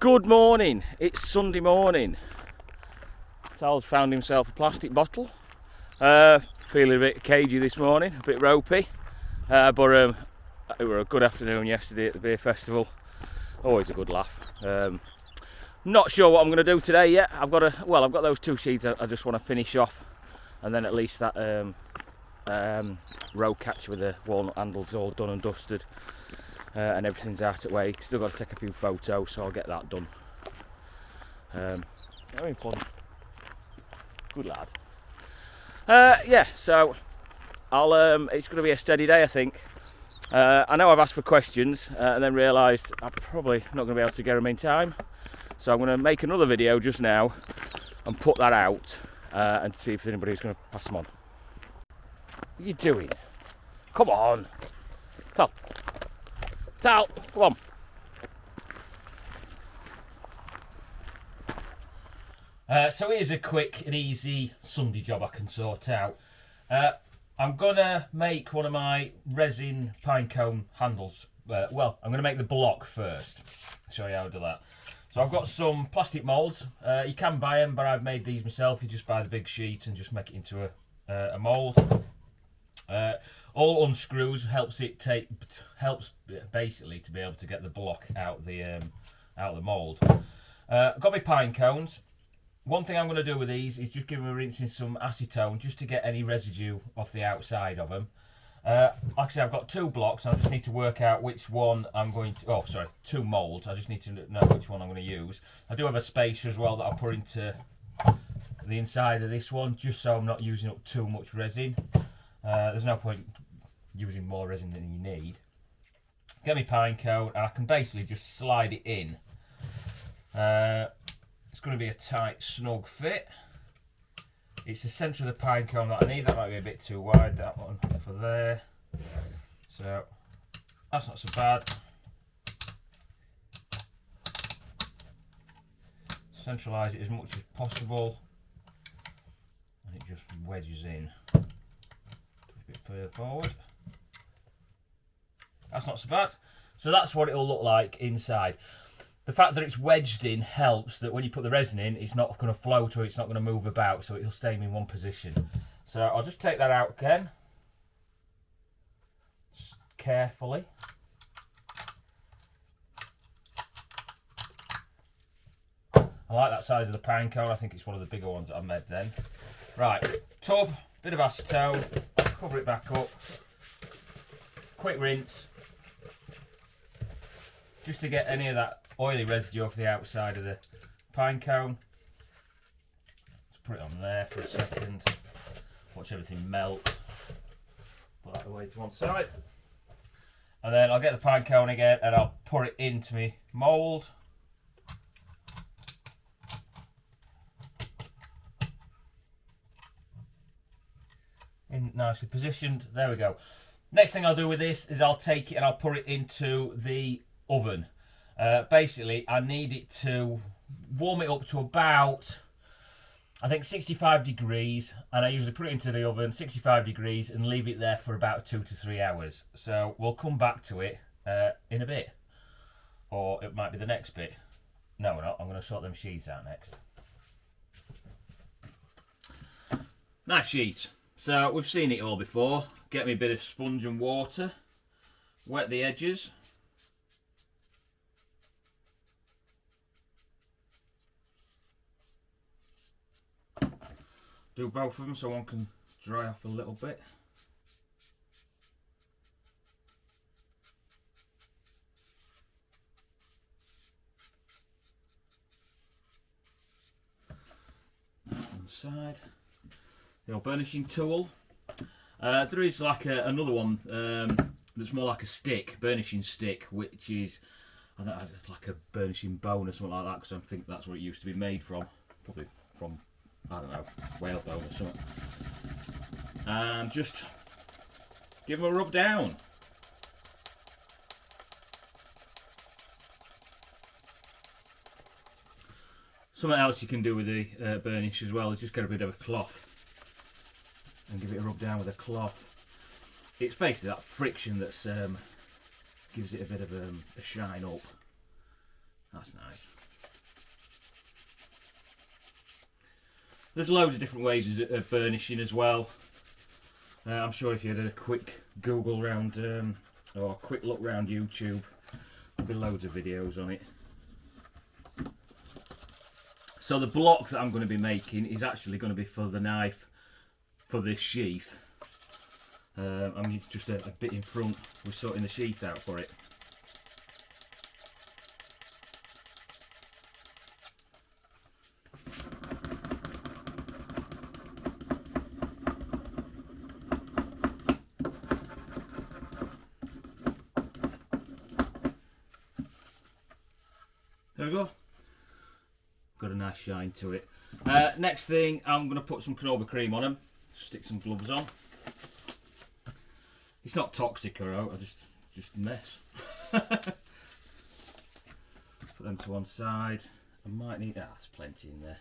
Good morning, it's Sunday morning. Tal's found himself a plastic bottle. Feeling a bit cagey this morning, a bit ropey. But it was a good afternoon yesterday at the beer festival. Always a good laugh. Not sure what I'm going to do today yet. I've got those two sheaths I just want to finish off, and then at least that row catch with the walnut handles all done and dusted. And everything's out of the way. Still got to take a few photos, so I'll get that done. Having fun. Good lad. Yeah, so I'll. It's going to be a steady day, I think. I know I've asked for questions and then realised I'm probably not going to be able to get them in time. So I'm going to make another video just now and put that out and see if anybody's going to pass them on. What are you doing? Come on, Tal, come on. So here's a quick and easy Sunday job I can sort out. I'm gonna make one of my resin pinecone handles. Well, I'm gonna make the block first. Show you how to do that. So I've got some plastic moulds. You can buy them, but I've made these myself. You just buy the big sheet and just make it into a mould. All unscrews helps basically to be able to get the block out the mould. Got my pine cones. One thing I'm going to do with these is just give them a rinse in some acetone just to get any residue off the outside of them. Like I said, I've got two blocks. I just need to work out which one I'm going to. Oh, sorry, two moulds. I just need to know which one I'm going to use. I do have a spacer as well that I'll put into the inside of this one, just so I'm not using up too much resin. There's no point using more resin than you need. Get my pine cone and I can basically just slide it in. It's going to be a tight, snug fit. It's the centre of the pine cone that I need. That might be a bit too wide, that one for there. So that's not so bad. Centralise it as much as possible. And it just wedges in. A bit further forward. That's not so bad. So that's what it'll look like inside. The fact that it's wedged in helps that when you put the resin in, it's not going to float or it's not going to move about, so it'll stay in one position. So I'll just take that out again. Just carefully. I like that size of the pine cone. I think it's one of the bigger ones that I've made then. Right, tub, bit of acetone, cover it back up. Quick rinse. Just to get any of that oily residue off the outside of the pine cone. Let's put it on there for a second. Watch everything melt. Put that away to one side. And then I'll get the pine cone again and I'll pour it into my mould. In nicely positioned. There we go. Next thing I'll do with this is I'll take it and I'll put it into the oven. Basically, I need it to warm it up to about, I think, 65 degrees, and I usually put it into the oven 65 degrees and leave it there for about 2 to 3 hours. So we'll come back to it in a bit, or it might be the next bit. No, we're not. I'm going to sort them sheaths out next. Nice sheaths. So we've seen it all before. Get me a bit of sponge and water, wet the edges. Do both of them so one can dry off a little bit. One side. The old burnishing tool. There is like another one that's more like a stick, burnishing stick, which is, I think it's like a burnishing bone or something like that, because I think that's what it used to be made from. Probably from, I don't know, whale bone or something. And just give them a rub down. Something else you can do with the burnish as well is just get a bit of a cloth and give it a rub down with a cloth. It's basically that friction that's gives it a bit of a shine up. That's nice. There's loads of different ways of burnishing as well. I'm sure if you had a quick Google round or a quick look round YouTube, there'll be loads of videos on it. So the block that I'm going to be making is actually going to be for the knife for this sheath. I'm just a bit in front with sorting the sheath out for it. There we go. Got a nice shine to it. Next thing, I'm going to put some canola cream on them. Stick some gloves on. It's not toxic or out, I just mess. Put them to one side. I might need that. There's plenty in there.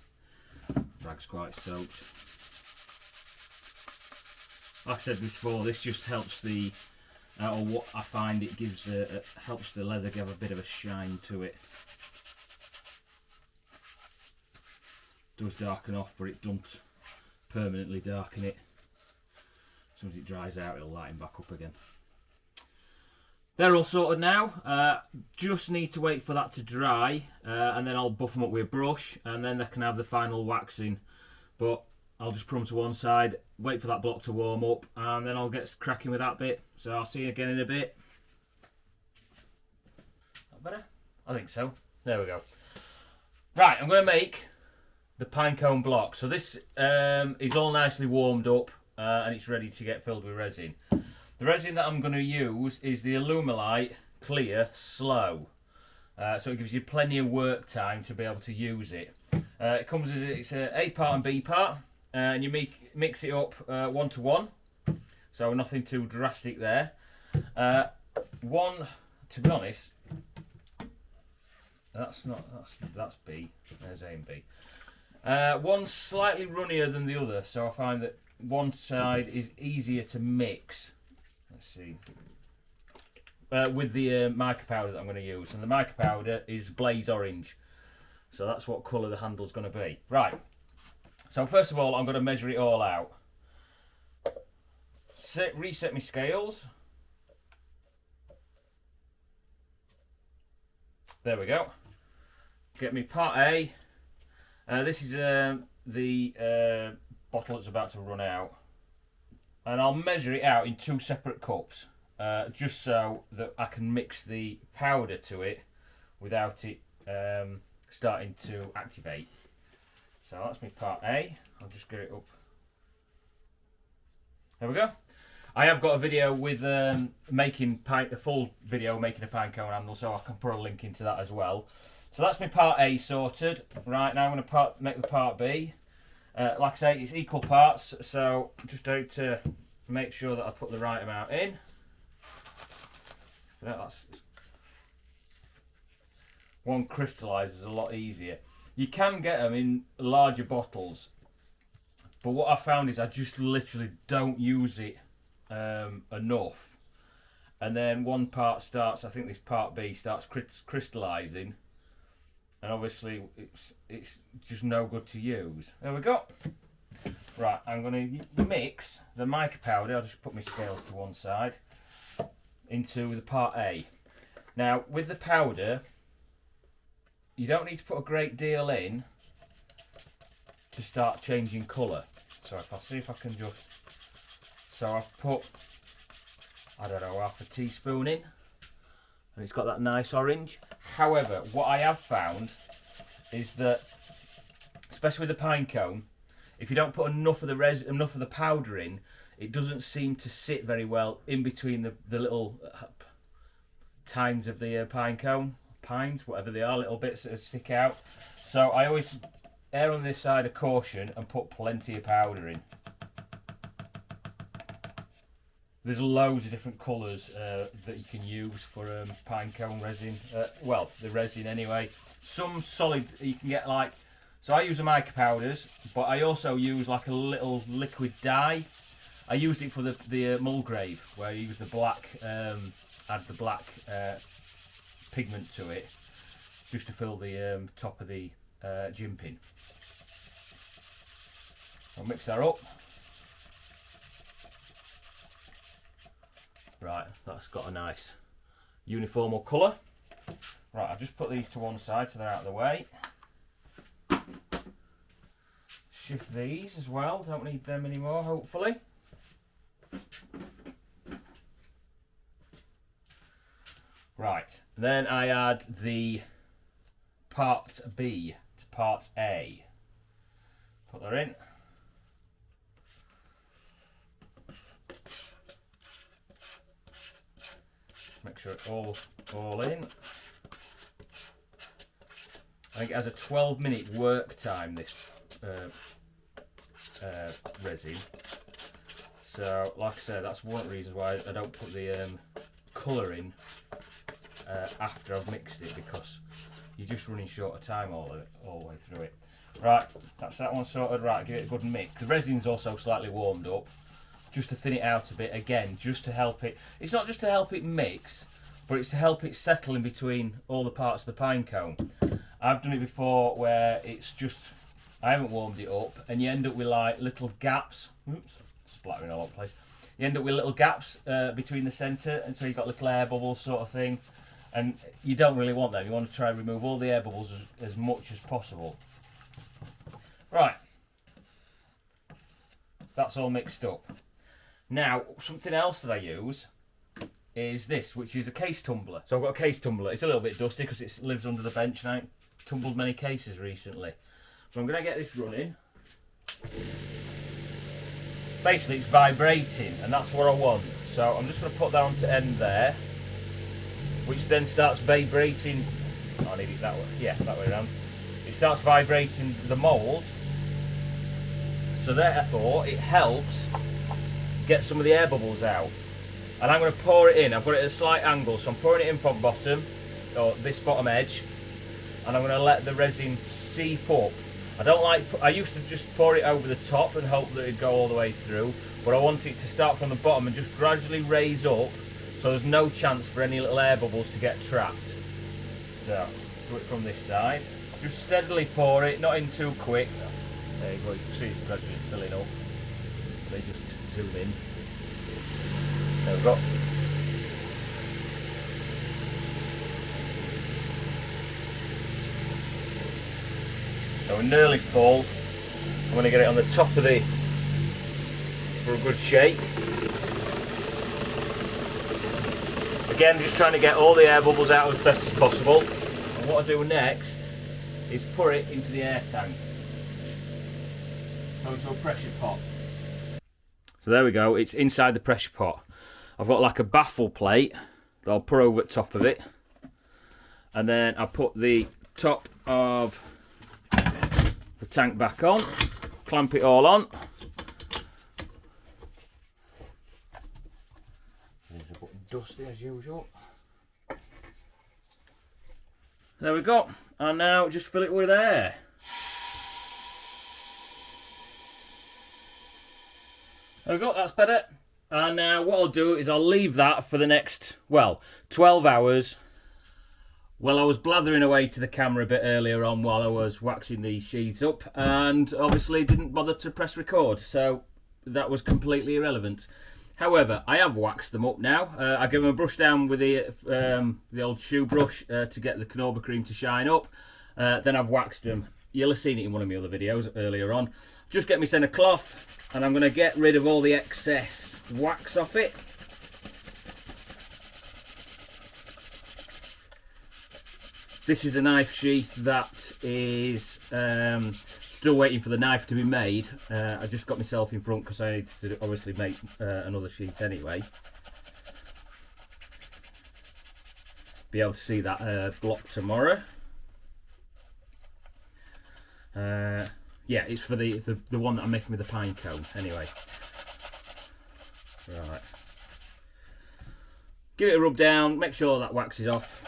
Rag's quite soaked. Like I said before, this just helps the, or what I find it gives, helps the leather give a bit of a shine to it. Does darken off, but it don't permanently darken it. As soon as it dries out, it'll lighten back up again. They're all sorted now. Just need to wait for that to dry, and then I'll buff them up with a brush, and then they can have the final waxing. But I'll just put them to one side, wait for that block to warm up, and then I'll get cracking with that bit. So I'll see you again in a bit. That better? I think so. There we go. Right, I'm going to make the pinecone block. So this is all nicely warmed up, and it's ready to get filled with resin. The resin that I'm going to use is the Alumilite Clear Slow. So it gives you plenty of work time to be able to use it. It comes as it's a A part and B part, and you mix it up 1 to 1. So nothing too drastic there. One, to be honest, that's B. There's A and B. One's slightly runnier than the other, so I find that one side is easier to mix. Let's see. With the mica powder that I'm going to use, and the mica powder is blaze orange, so that's what colour the handle's going to be. Right. So first of all, I'm going to measure it all out. Reset my scales. There we go. Get me part A. This is the bottle that's about to run out, and I'll measure it out in 2 separate cups, just so that I can mix the powder to it without it starting to activate. So that's my part A. I'll just get it up. There we go. I have got a video with a full video making a pinecone handle, so I can put a link into that as well. So that's my part A sorted. Right, now I'm going to make the part B. Like I say, it's equal parts, so just out to make sure that I put the right amount in. One crystallises a lot easier. You can get them in larger bottles, but what I found is I just literally don't use it enough. And then one part starts, I think this part B starts crystallising. And obviously it's just no good to use. There we go. Right, I'm going to mix the mica powder. I'll just put my scales to one side into the part A. Now with the powder, you don't need to put a great deal in to start changing colour. So if I see if I can just, so I've put, I don't know, half a teaspoon in, and it's got that nice orange. However, what I have found is that, especially with the pinecone, if you don't put enough of the powder in, it doesn't seem to sit very well in between the little tines of the pinecone, pines, whatever they are, little bits that stick out. So I always err on this side of caution and put plenty of powder in. There's loads of different colours that you can use for pinecone resin. Well, the resin anyway. Some solid you can get like. So I use the mica powders, but I also use like a little liquid dye. I used it for the Mulgrave, where I use the black, add the black pigment to it. just to fill the top of the jimping. I'll mix that up. Right, that's got a nice uniform colour. Right, I've just put these to one side so they're out of the way. Shift these as well, don't need them anymore, hopefully. Right, then I add the part B to part A. Put that in. Make sure it's all in. I think it has a 12-minute work time, this resin. So, like I said, that's one of the reasons why I don't put the colour in after I've mixed it, because you're just running short of time all the way through it. Right, that's that one sorted. Right, give it a good mix. The resin's also slightly warmed up, just to thin it out a bit, again, just to help it. It's not just to help it mix, but it's to help it settle in between all the parts of the pine cone. I've done it before where it's just, I haven't warmed it up, and you end up with like little gaps. Oops, splattering all over the place. You end up with little gaps between the centre, and so you've got little air bubbles sort of thing, and you don't really want that. You want to try and remove all the air bubbles as much as possible. Right, that's all mixed up. Now, something else that I use is this, which is a case tumbler. So I've got a case tumbler. It's a little bit dusty because it lives under the bench, and I tumbled many cases recently. So I'm going to get this running. Basically, it's vibrating, and that's what I want. So I'm just going to put that on to end there, which then starts vibrating. Oh, I need it that way. Yeah, that way around. It starts vibrating the mould. So therefore, it helps get some of the air bubbles out. And I'm going to pour it in. I've got it at a slight angle, so I'm pouring it in from bottom, or this bottom edge, and I'm going to let the resin seep up. I used to just pour it over the top and hope that it'd go all the way through, but I want it to start from the bottom and just gradually raise up, so there's no chance for any little air bubbles to get trapped. So, do it from this side. Just steadily pour it, not in too quick. There you go, you can see it's gradually filling up. They just zoom in. There we go. So we're nearly full. I'm going to get it on the top of the for a good shake. Again, just trying to get all the air bubbles out as best as possible. And what I do next is pour it into the air tank. Go into a pressure pot. So there we go, it's inside the pressure pot. I've got like a baffle plate that I'll pour over the top of it. And then I'll put the top of the tank back on, clamp it all on. It's a bit dusty as usual. There we go, and now just fill it with air. There we go, that's better. And now what I'll do is I'll leave that for the next, well, 12 hours. Well, I was blathering away to the camera a bit earlier on while I was waxing these sheaths up, and obviously didn't bother to press record, so that was completely irrelevant. However, I have waxed them up now. I give them a brush down with the old shoe brush to get the Canova cream to shine up. Then I've waxed them. You'll have seen it in one of my other videos earlier on. Just get me centre cloth, and I'm going to get rid of all the excess wax off it. This is a knife sheath that is still waiting for the knife to be made. I just got myself in front because I need to obviously make another sheath anyway. Be able to see that block tomorrow. Yeah, it's for the one that I'm making with the pine cone anyway. Right. Give it a rub down, make sure that wax is off.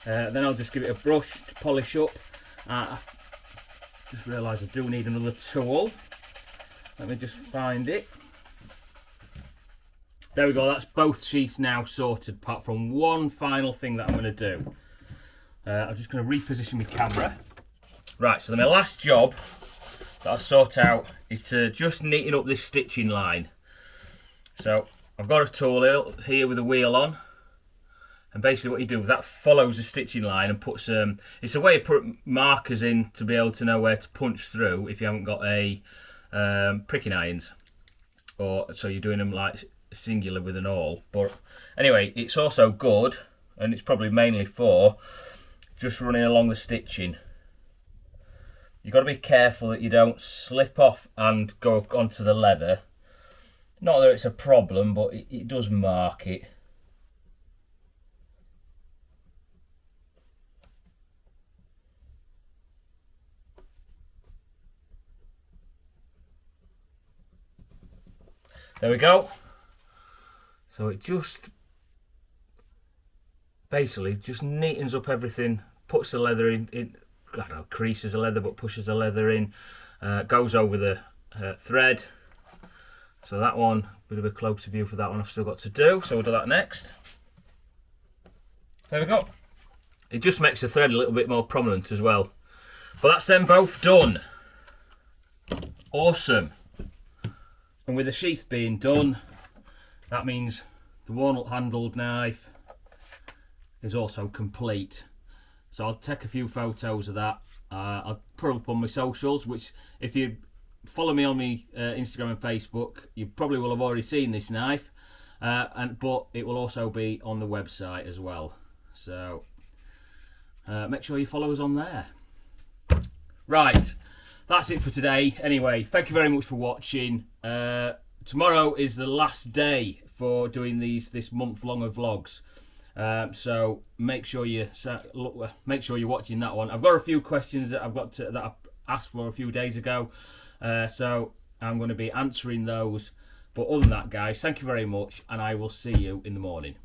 Then I'll just give it a brush to polish up. Just realised I do need another tool. Let me just find it. There we go, that's both sheets now sorted apart from one final thing that I'm going to do. I'm just going to reposition my camera. Right, so then my last job that I'll sort out is to just neaten up this stitching line. So I've got a tool here with a wheel on, and basically what you do is that follows the stitching line and puts it's a way of putting markers in to be able to know where to punch through if you haven't got a pricking irons, or so you're doing them like singular with an awl. But anyway, it's also good, and it's probably mainly for just running along the stitching. You've got to be careful that you don't slip off and go onto the leather. Not that it's a problem, but it does mark it. There we go. So it just basically just neatens up everything, puts the leather in, I don't know, creases the leather but pushes the leather in, goes over the thread. So that one, bit of a closer view for that one I've still got to do, so we'll do that next. There we go. It just makes the thread a little bit more prominent as well. But that's them both done. Awesome. And with the sheath being done, that means the walnut handled knife is also complete. So I'll take a few photos of that. I'll put them up on my socials, which if you follow me on my Instagram and Facebook, you probably will have already seen this knife, but it will also be on the website as well. So make sure you follow us on there. Right, that's it for today. Anyway, thank you very much for watching. Tomorrow is the last day for doing this month long of vlogs. So make sure you're watching that one. I've got a few questions that that I asked for a few days ago, so I'm going to be answering those. But other than that, guys, thank you very much, and I will see you in the morning.